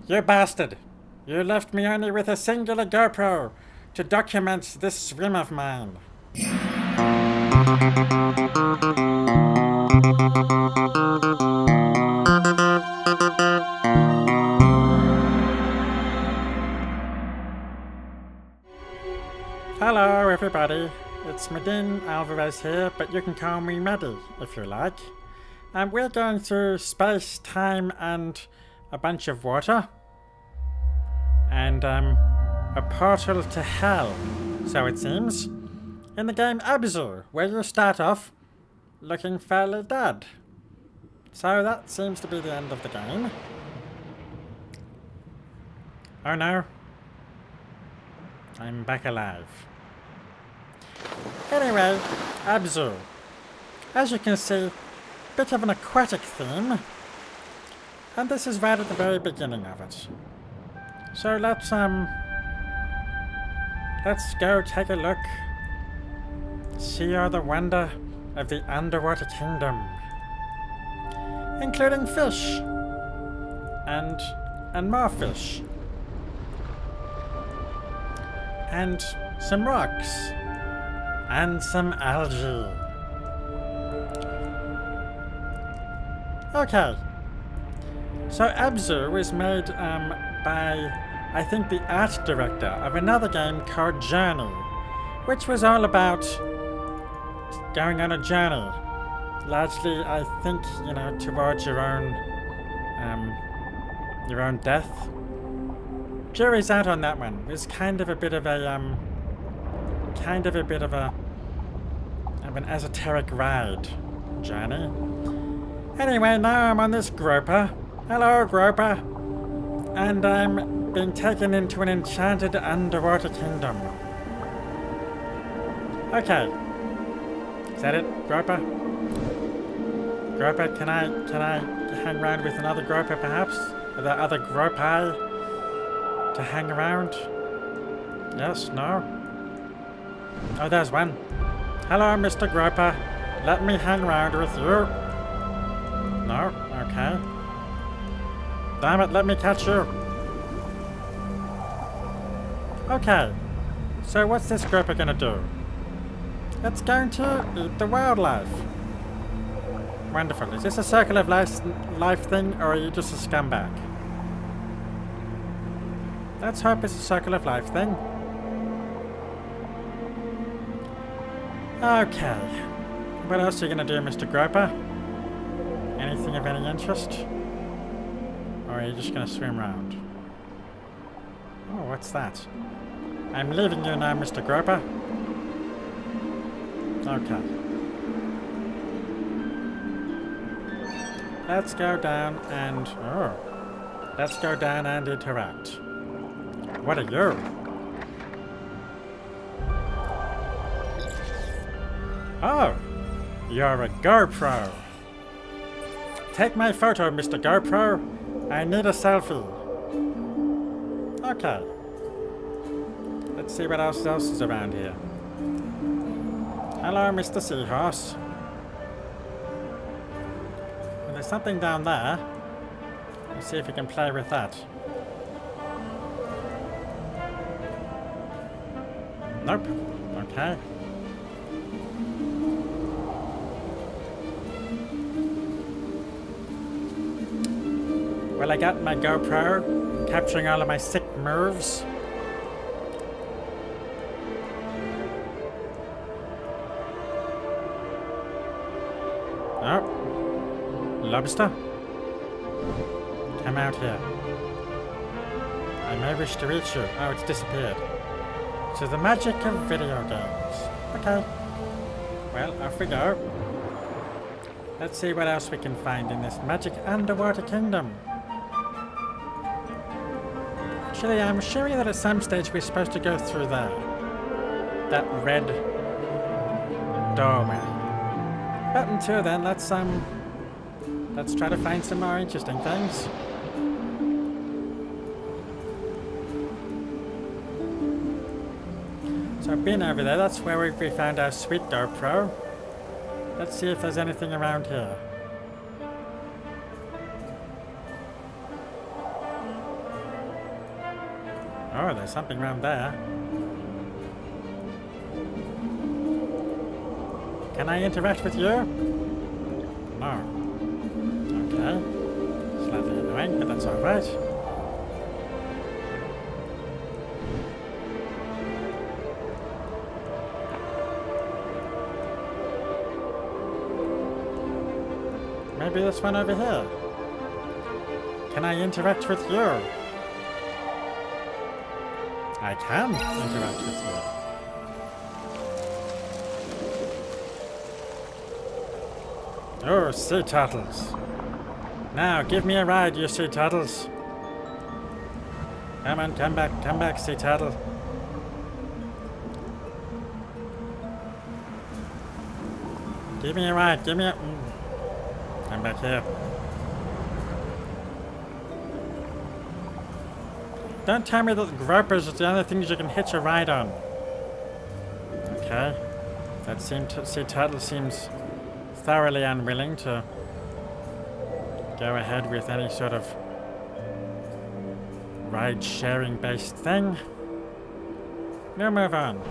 You bastard! You left me only with a singular GoPro to document this swim of mine. Hello everybody, it's Medine Alvarez here, but you can call me Medi if you like. And we're going through space, time, and a bunch of water. And a portal to hell, so it seems, in the game Abzu, where you start off looking fairly dead. So that seems to be the end of the game. Oh no. I'm back alive. Anyway, Abzu. As you can see, bit of an aquatic theme. And this is right at the very beginning of it. So let's go take a look. See all the wonder of the underwater kingdom. Including fish. And more fish. And some rocks. And some algae. Okay. So Abzu was made by, I think, the art director of another game called Journey, which was all about going on a journey. Largely, I think, towards your own death. Jury's out on that one. It was kind of a bit of an esoteric ride, Journey. Anyway, now I'm on this groper. Hello, groper. And I'm being taken into an enchanted underwater kingdom. Okay. Is that it, groper? Groper, can I hang around with another groper, perhaps? Are there other gropi to hang around? Yes, no? Oh, there's one. Hello, Mr. Groper. Let me hang around with you. No? Okay. Damn it, let me catch you. Okay. So what's this groper gonna do? It's going to eat the wildlife. Wonderful. Is this a circle of life thing, or are you just a scumbag? Let's hope it's a circle of life thing. Okay. What else are you gonna do, Mr. Groper? Anything of any interest? Or are you just gonna swim around? Oh, what's that? I'm leaving you now, Mr. Groper. Okay. Let's go down and... Oh. Let's go down and interact. What are you? Oh! You're a GoPro! Take my photo, Mr. GoPro! I need a selfie. Okay. Let's see what else is around here. Hello, Mr. Seahorse. Well, there's something down there. Let's see if we can play with that. Nope. Okay. Well, I got my GoPro, capturing all of my sick moves. Oh. Lobster? Come out here. I may wish to reach you. Oh, it's disappeared. So the magic of video games. Okay. Well, off we go. Let's see what else we can find in this magic underwater kingdom. Actually, I'm sure that at some stage we're supposed to go through there. That red doorway. But until then, let's try to find some more interesting things. So I've been over there, that's where we found our sweet GoPro. Let's see if there's anything around here. Oh, there's something around there. Can I interact with you? No. Okay. Slightly annoying, but that's alright. Maybe this one over here. Can I interact with you? I can interact with you. Oh, sea turtles. Now, give me a ride, you sea turtles. Come on, come back, sea turtle. Give me a ride, give me a... Come back here. Don't tell me that the gropers are the only things you can hitch a ride on. Okay. That sea turtle seems thoroughly unwilling to go ahead with any sort of ride-sharing based thing. We'll move on.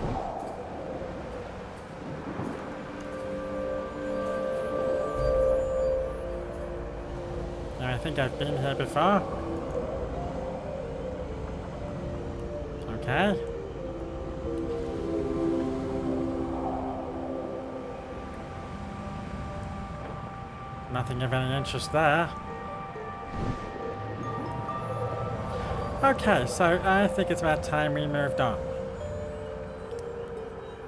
I think I've been here before. Okay. Nothing of any interest there. Okay, so I think it's about time we moved on.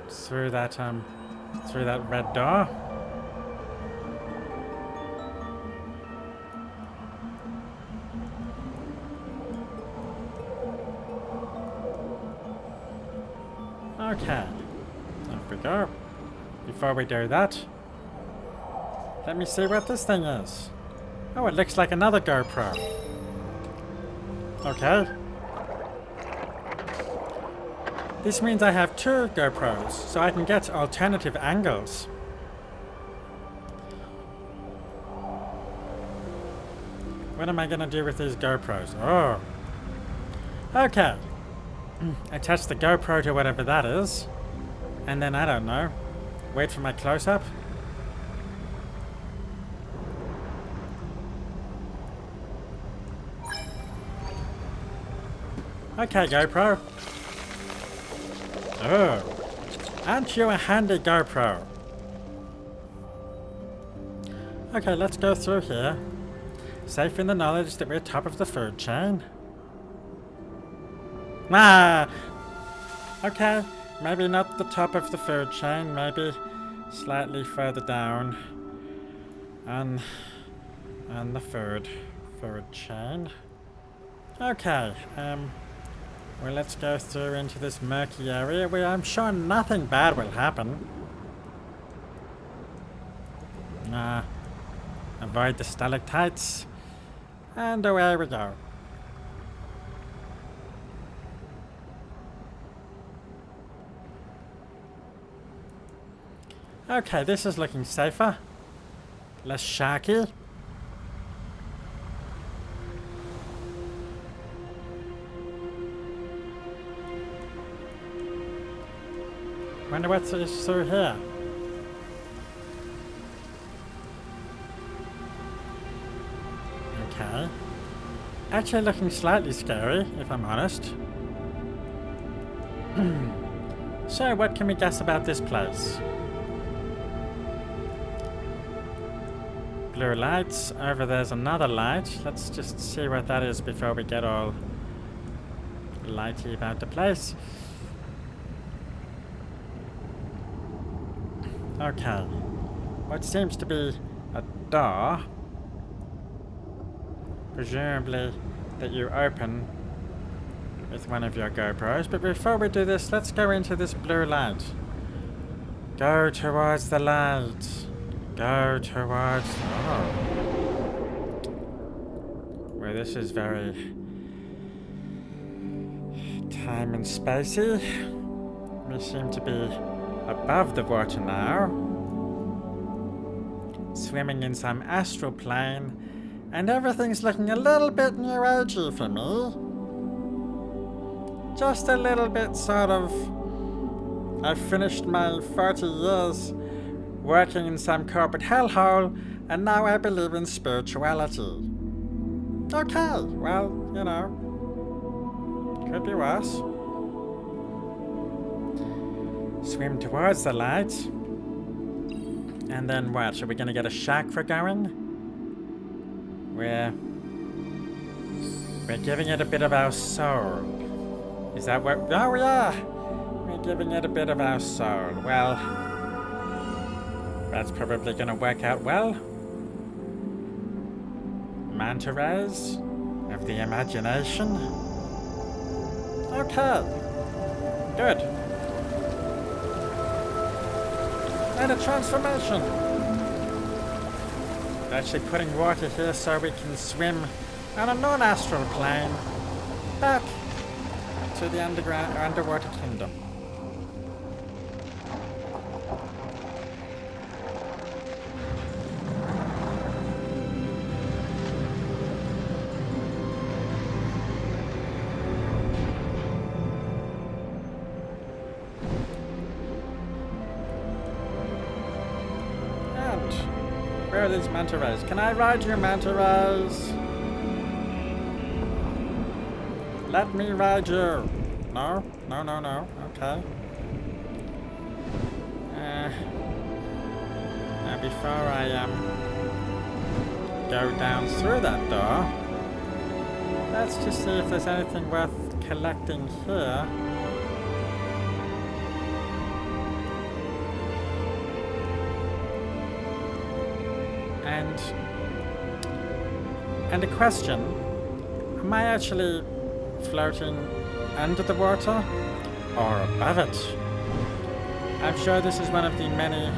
Through that red door. Okay, off we go. Before we do that, let me see what this thing is. Oh, it looks like another GoPro. Okay. This means I have two GoPros, so I can get alternative angles. What am I gonna do with these GoPros? Oh. Okay. Attach the GoPro to whatever that is. And then, I don't know, wait for my close-up. Okay, GoPro. Oh. Aren't you a handy GoPro? Okay, let's go through here. Safe in the knowledge that we're top of the food chain. Ah! Okay, maybe not the top of the food chain, maybe slightly further down on the food chain. Okay, well, let's go through into this murky area where I'm sure nothing bad will happen. Avoid the stalactites, and away we go. Okay, this is looking safer. Less sharky. Wonder what's through here. Okay. Actually looking slightly scary, if I'm honest. So, what can we guess about this place? Blue lights. Over there's another light. Let's just see what that is before we get all lighty about the place. Okay. What seems to be a door. Presumably that you open with one of your GoPros. But before we do this, let's go into this blue light. Go towards the light. Go towards... Oh. Well, this is very... time and spacey. We seem to be above the water now. Swimming in some astral plane. And everything's looking a little bit new agey for me. just a little bit sort of... I've finished my 40 years working in some corporate hellhole, and now I believe in spirituality. Okay, well, you know, could be worse. Swim towards the light. And then what? Are we gonna get a shark for going? We're giving it a bit of our soul. Is that what? Oh yeah! We're giving it a bit of our soul. Well, that's probably gonna work out well. Manta rays of the imagination. Okay. Good. And a transformation. Actually putting water here so we can swim on a non-astral plane back to the underwater kingdom. Where are these manta rays? Can I ride your manta rays? Let me ride you. No? No, no, no. Okay. Now before I go down through that door, let's just see if there's anything worth collecting here. And a question, am I actually floating under the water or above it? I'm sure this is one of the many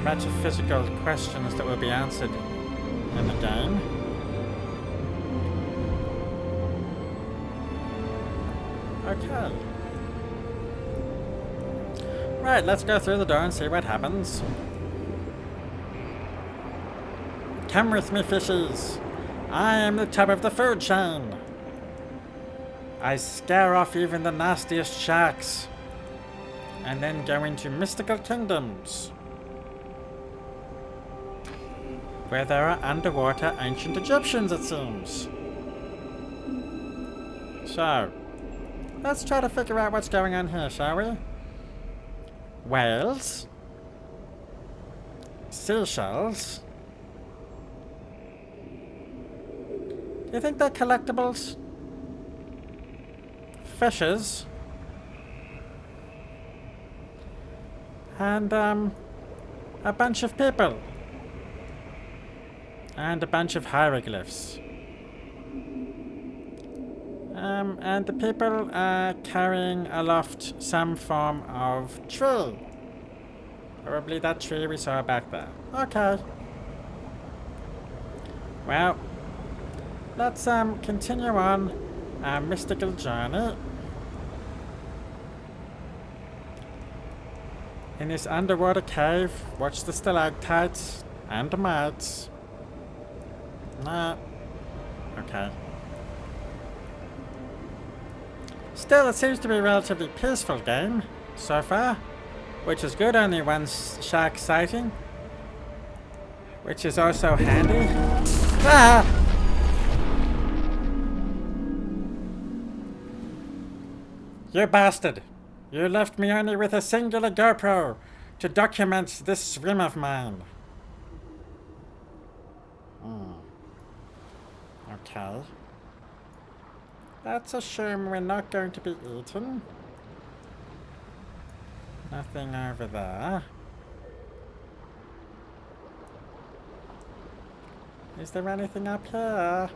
metaphysical questions that will be answered in the game. Okay. Right, let's go through the door and see what happens. Come with me, fishies. I am the top of the food chain. I scare off even the nastiest sharks, and then go into mystical kingdoms, where there are underwater ancient Egyptians, it seems. So, let's try to figure out what's going on here, shall we? Whales. Seashells. Do you think they're collectibles? Fishes. And, a bunch of people. And a bunch of hieroglyphs. And the people are carrying aloft some form of tree. Probably that tree we saw back there. Okay. Well, let's continue on our mystical journey in this underwater cave. Watch the stalactites and mites. Nah. Okay. Still, it seems to be a relatively peaceful game so far, which is good. Only one shark sighting, which is also handy. Ah! You bastard! You left me only with a singular GoPro to document this swim of mine. Okay. Let's assume we're not going to be eaten. Nothing over there. Is there anything up here?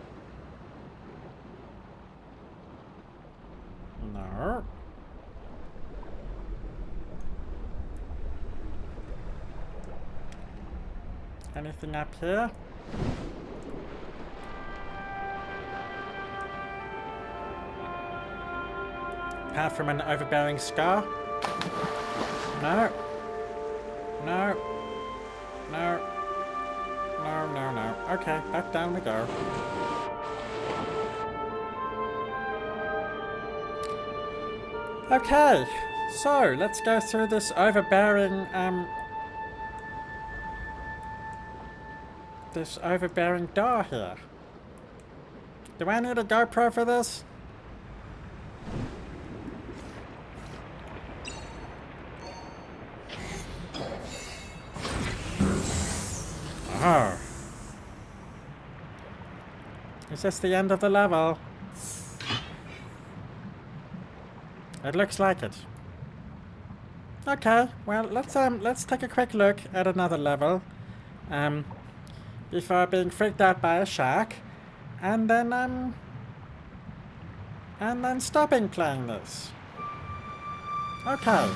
No. Anything up here? Apart from an overbearing scar? No. No. No. No, no, no. Okay, back down we go. Okay, so let's go through this overbearing, door here. Do I need a GoPro for this? Oh. Is this the end of the level? It looks like it. Okay, well, let's take a quick look at another level, before being freaked out by a shark, and then stopping playing this. Okay.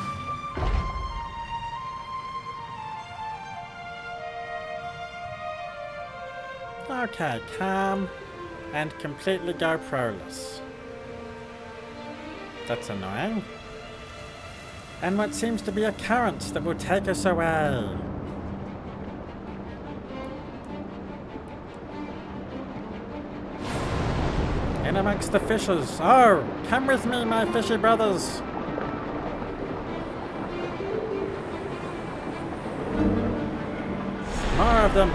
Okay, calm and completely GoPro-less. That's annoying. And what seems to be a current that will take us away. In amongst the fishes. Oh, come with me, my fishy brothers. More of them.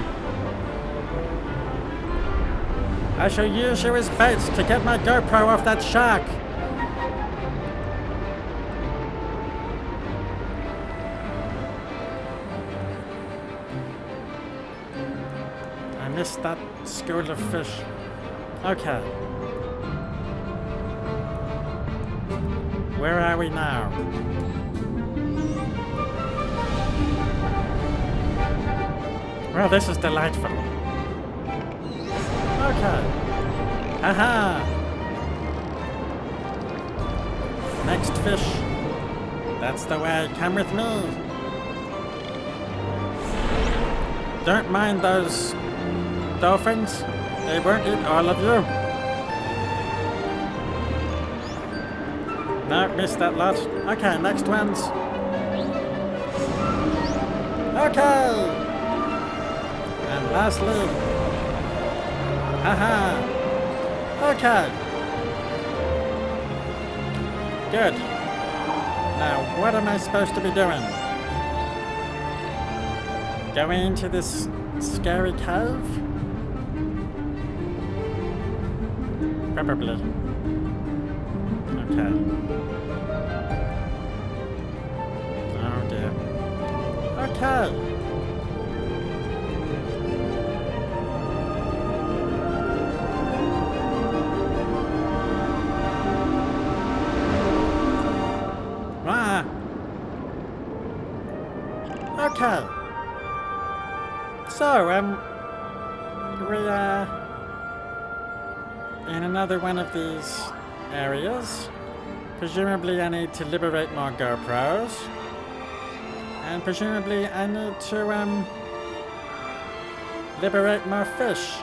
I shall use you as bait to get my GoPro off that shark. I missed that school of fish. Okay. Where are we now? Well, this is delightful. Okay. Aha! Next fish. That's the way. Come with me. Don't mind those dolphins. They won't eat all of you. No, missed that lot. Okay, next ones. Okay! And lastly. Haha! Okay. Good. Now, what am I supposed to be doing? Going into this scary cave? Probably. Okay. Oh dear. Okay. Okay. So, we are in another one of these areas. Presumably I need to liberate more GoPros. And presumably I need to, liberate more fish.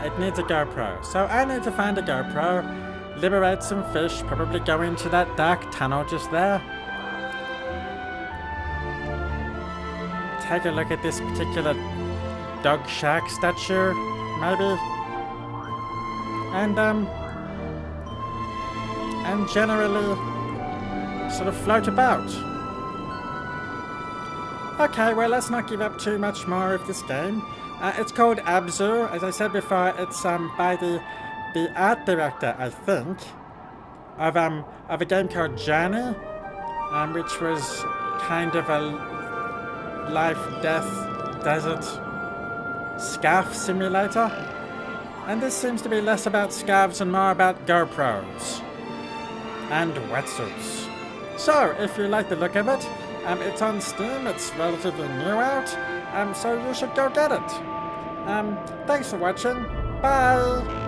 It needs a GoPro. So I need to find a GoPro, liberate some fish, probably go into that dark tunnel just there. Take a look at this particular dog shark statue, maybe. And generally sort of float about. Okay, well, let's not give up too much more of this game. It's called Abzu. As I said before, it's by the art director, I think, of a game called Journey, which was kind of a life-death desert scarf simulator. And this seems to be less about scarves and more about GoPros and wetsuits. So, if you like the look of it, it's on Steam, it's relatively new out, so you should go get it. Thanks for watching. Bye!